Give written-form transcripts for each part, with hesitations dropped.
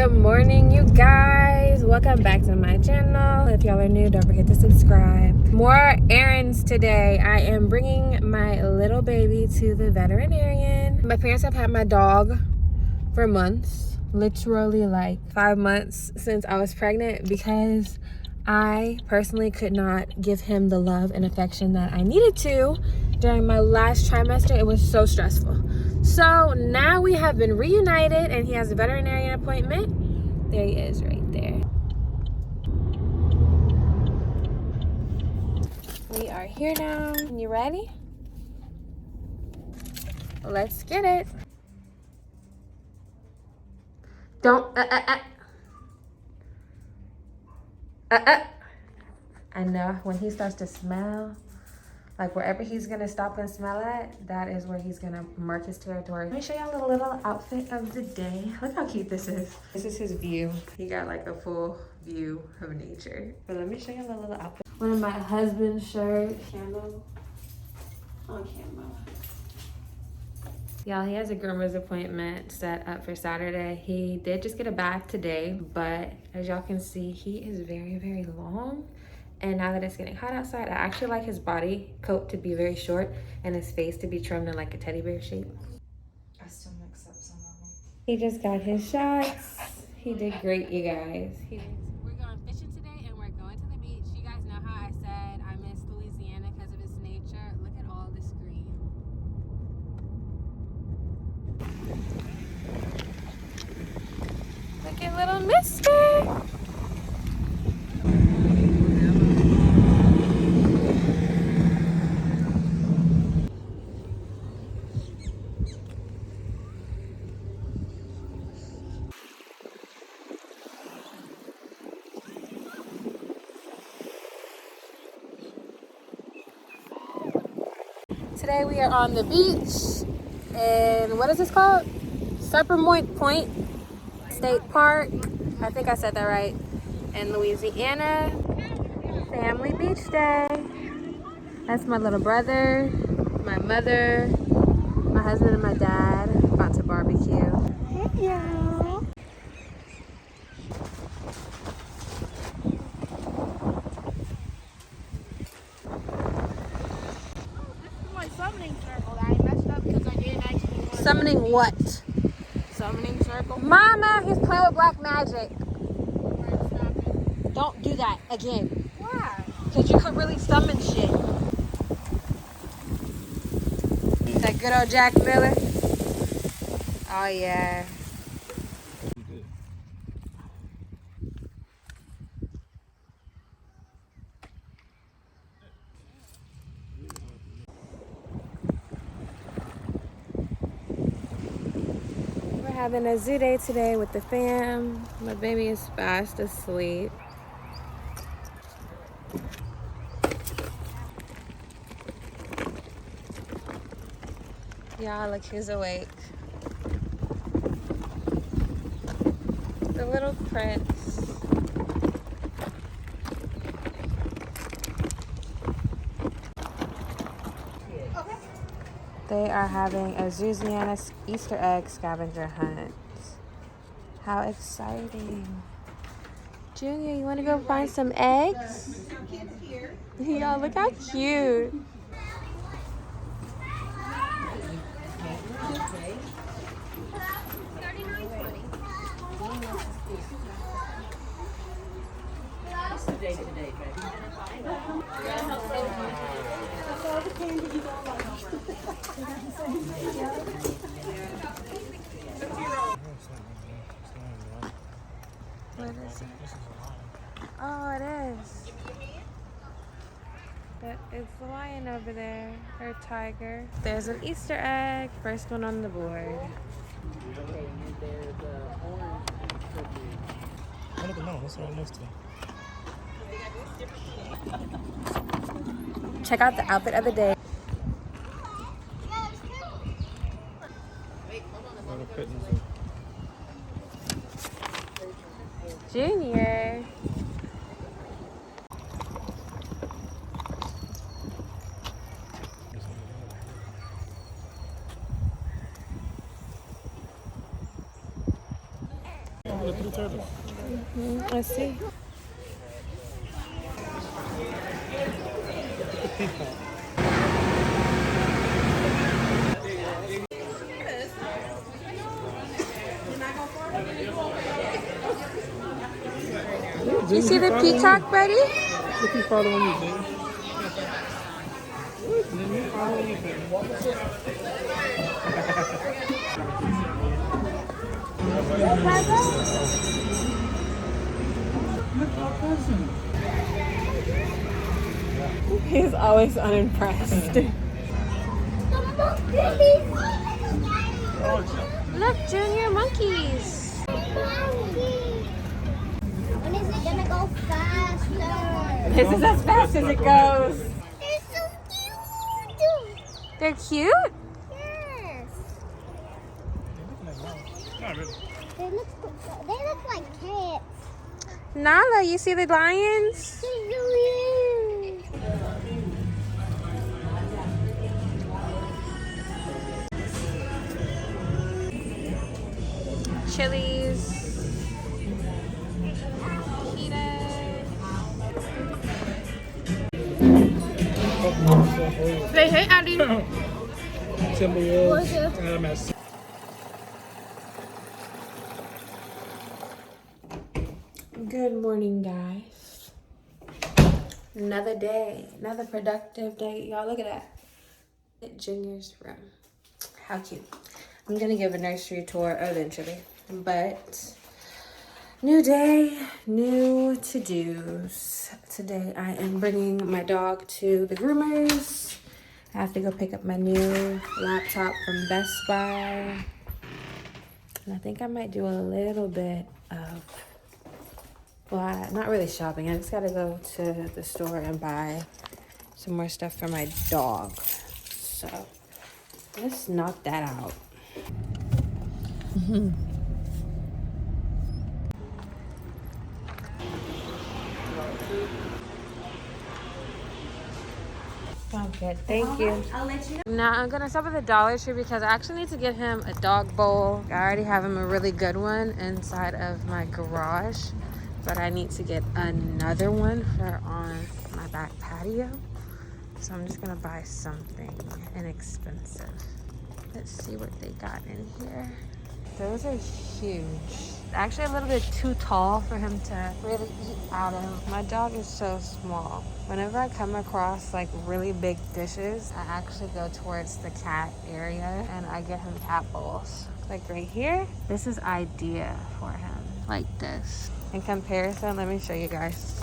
Good morning, you guys. Welcome back to my channel. If y'all are new, don't forget to subscribe. More errands today. I am bringing my little baby to the veterinarian. My parents have had my dog for months, literally like 5 months since I was pregnant, because I personally could not give him the love and affection that I needed to during my last trimester. It was so stressful. So now we have been reunited and he has a veterinarian appointment. There he is right there. We are here now. You ready? Let's get it. Don't, I know when he starts to smell, like wherever he's gonna stop and smell at, that is where he's gonna mark his territory. Let me show y'all a little outfit of the day. Look how cute this is. This is his view. He got like a full view of nature. But let me show y'all a little outfit. One of my husband's shirts, camo. On camo. Y'all, he has a groomer's appointment set up for Saturday. He did just get a bath today, but as y'all can see, he is very, very long. And now that it's getting hot outside, I actually like his body coat to be very short and his face to be trimmed in like a teddy bear shape. I still mix up some of them. He just got his shots. He did great, you guys. We're going fishing today and we're going to the beach. You guys know how I said I miss Louisiana because of its nature. Look at all this green. Look at little mister. Today we are on the beach and what is this called? Serpent Point State Park. I think I said that right. In Louisiana. Family beach day. That's my little brother, my mother, my husband and my dad about to barbecue. Hey y'all. Summoning circle that I messed up because I didn't actually want to. Summoning what? Summoning circle. Mama, he's playing with black magic. Right, stop it. Don't do that again. Why? Because you could really summon shit. That good old Jack Miller. Oh yeah. Having a zoo day today with the fam. My baby is fast asleep. Yeah, look, he's awake. The little prince. They are having a Louisiana Easter egg scavenger hunt. How exciting. Junior, you want to go find some eggs? Y'all, look how cute. What is it? Oh, it is. It's the lion over there, or tiger. There's an Easter egg, first one on the board. I don't know, that's right next to it. Check out the outfit of the day. Junior. Look at the turtles. Let's see. Look at the peacock. You see the peacock, buddy? Look who's following you, Jay. Jimmy following you, baby. He's always unimpressed. Look, junior monkeys. When is it gonna go faster? This is as fast as it goes. They're so cute. They're cute? Yes. Not really. They look like cats. Nala, you see the lions? Chilies. Say hey, Addie. Timberwolves. Good morning, guys. Another day, another productive day. Y'all, look at that. At Junior's room. How cute. I'm gonna give a nursery tour eventually, but new day, new to-dos. Today I am bringing my dog to the groomers. I have to go pick up my new laptop from Best Buy. And I think I might do a little bit of, well, not really shopping. I just gotta go to the store and buy some more stuff for my dog. So let's knock that out. Sounds good. Thank you. I'll let you know. Now I'm gonna stop at the Dollar Tree because I actually need to get him a dog bowl. I already have him a really good one inside of my garage, but I need to get another one for on my back patio. So I'm just gonna buy something inexpensive. Let's see what they got in here. Those are huge. Actually a little bit too tall for him to really eat out of. My dog is so small. Whenever I come across like really big dishes, I actually go towards the cat area and I get him cat bowls. Like right here, this is ideal for him, like this. In comparison, let me show you guys.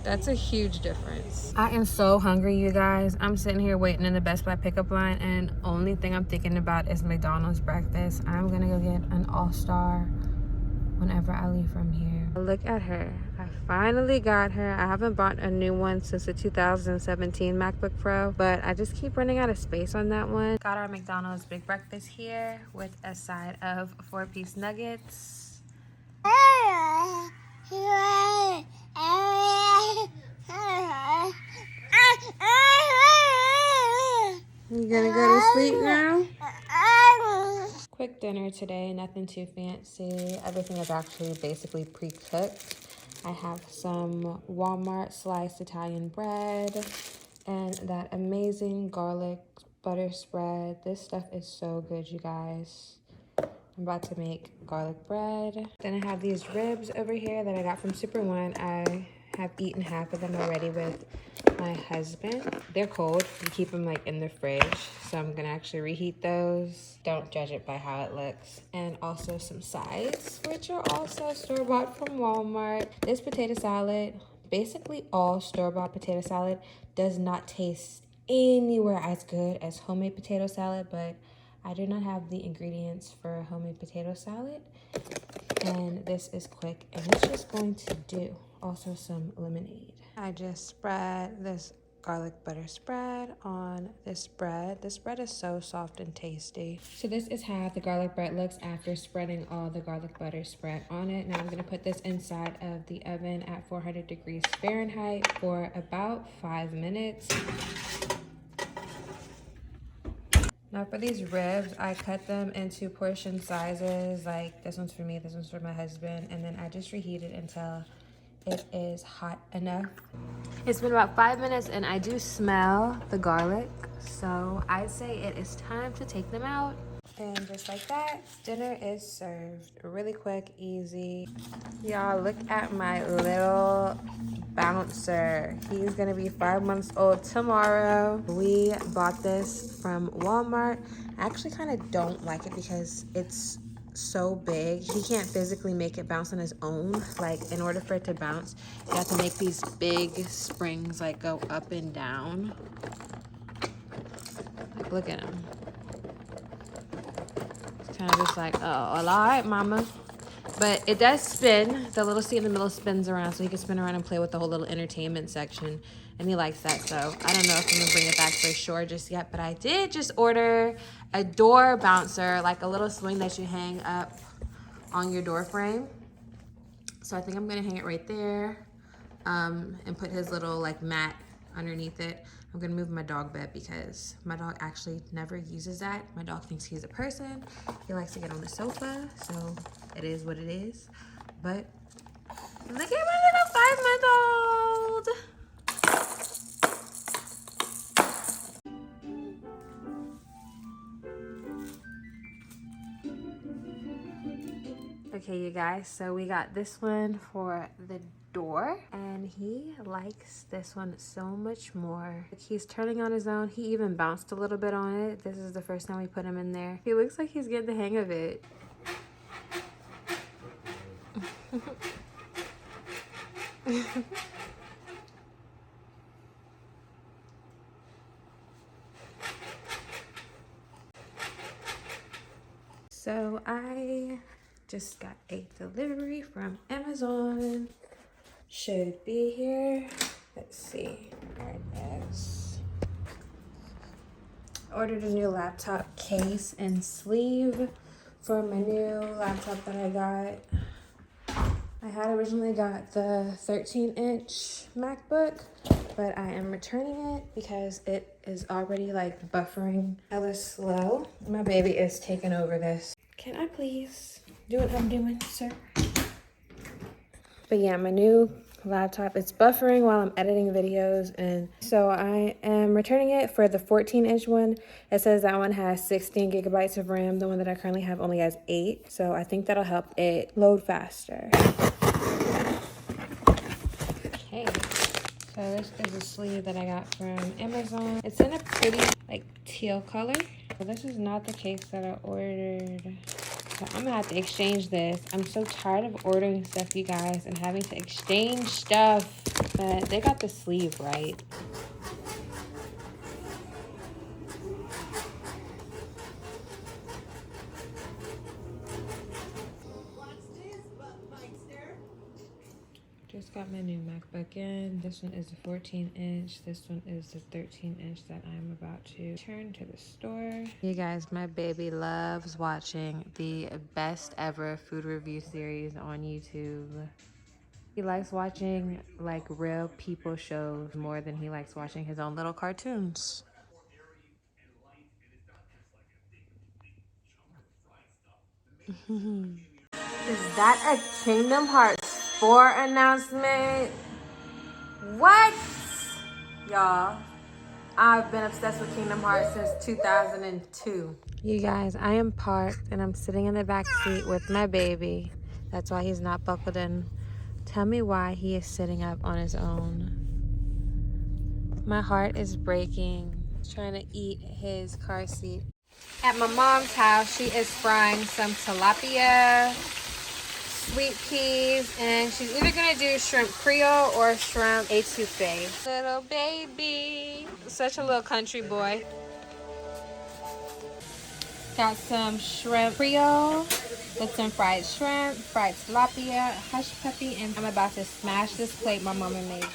That's a huge difference. I am so hungry, you guys. I'm sitting here waiting in the Best Buy pickup line and only thing I'm thinking about is McDonald's breakfast. I'm gonna go get an All-Star whenever I leave from here. Look at her. I finally got her. I haven't bought a new one since the 2017 MacBook Pro, but I just keep running out of space on that one. Got our McDonald's big breakfast here with a side of 4-piece nuggets. You gonna go to sleep now? Quick dinner today, nothing too fancy. Everything is actually basically pre-cooked. I have some Walmart sliced Italian bread and that amazing garlic butter spread. This stuff is so good, you guys. I'm about to make garlic bread. Then I have these ribs over here that I got from Super One. I have eaten half of them already with my husband. They're cold. You keep them like in the fridge. So I'm gonna actually reheat those. Don't judge it by how it looks. And also some sides, which are also store-bought from Walmart. This potato salad, basically all store-bought potato salad, does not taste anywhere as good as homemade potato salad, but I do not have the ingredients for a homemade potato salad. And this is quick and it's just going to do. Also some lemonade. I just spread this garlic butter spread on this bread. This bread is so soft and tasty. So this is how the garlic bread looks after spreading all the garlic butter spread on it. Now I'm gonna put this inside of the oven at 400 degrees Fahrenheit for about 5 minutes. Now for these ribs, I cut them into portion sizes. Like this one's for me, this one's for my husband. And then I just reheat it until it is hot enough. It's been about 5 minutes and I do smell the garlic. So I'd say it is time to take them out. And just like that, dinner is served. Really quick, easy. Y'all, look at my little bouncer. He's gonna be 5 months old tomorrow. We bought this from Walmart. I actually kind of don't like it because it's so big. He can't physically make it bounce on his own. Like, in order for it to bounce, you have to make these big springs like go up and down. Like, look at him. Kind of just like, oh, well, all right, mama. But it does spin. The little seat in the middle spins around, so he can spin around and play with the whole little entertainment section. And he likes that, so I don't know if I'm gonna bring it back for sure just yet. But I did just order a door bouncer, like a little swing that you hang up on your door frame. So I think I'm gonna hang it right there, and put his little like mat underneath it. I'm gonna move my dog bed because my dog actually never uses that. My dog thinks he's a person. He likes to get on the sofa, so it is what it is. But look at my little 5-month-old. Okay, you guys, so we got this one for the door and he likes this one so much more. He's turning on his own. He even bounced a little bit on it. This is the first time we put him in there. He looks like he's getting the hang of it. So I just got a delivery from Amazon. Should be here. Let's see. There it is. Ordered a new laptop case and sleeve for my new laptop that I got. I had originally got the 13-inch MacBook, but I am returning it because it is already like buffering hella slow. My baby is taking over this. Can I please do what I'm doing, sir? But yeah, my new laptop, it's buffering while I'm editing videos, and so I am returning it for the 14-inch one. It says that one has 16 gigabytes of RAM. The one that I currently have only has 8, so I think that'll help it load faster. Okay, so this is a sleeve that I got from Amazon. It's in a pretty like teal color. So this is not the case that I ordered. So I'm gonna have to exchange this. I'm so tired of ordering stuff, you guys, and having to exchange stuff. But they got the sleeve right. Just got my new MacBook in. This one is the 14-inch. This one is the 13-inch that I'm about to turn to the store. You guys, my baby loves watching the best ever food review series on YouTube. He likes watching like real people shows more than he likes watching his own little cartoons. Is that a Kingdom Hearts 4 announcement? What? Y'all, I've been obsessed with Kingdom Hearts since 2002. You guys, I am parked and I'm sitting in the back seat with my baby. That's why he's not buckled in. Tell me why he is sitting up on his own. My heart is breaking. He's trying to eat his car seat. At my mom's house, she is frying some tilapia, sweet peas, and she's either gonna do shrimp creole or shrimp etouffee. Little baby, such a little country boy. Got some shrimp creole with some fried shrimp, fried tilapia, hush puppy, and I'm about to smash this plate my mama made.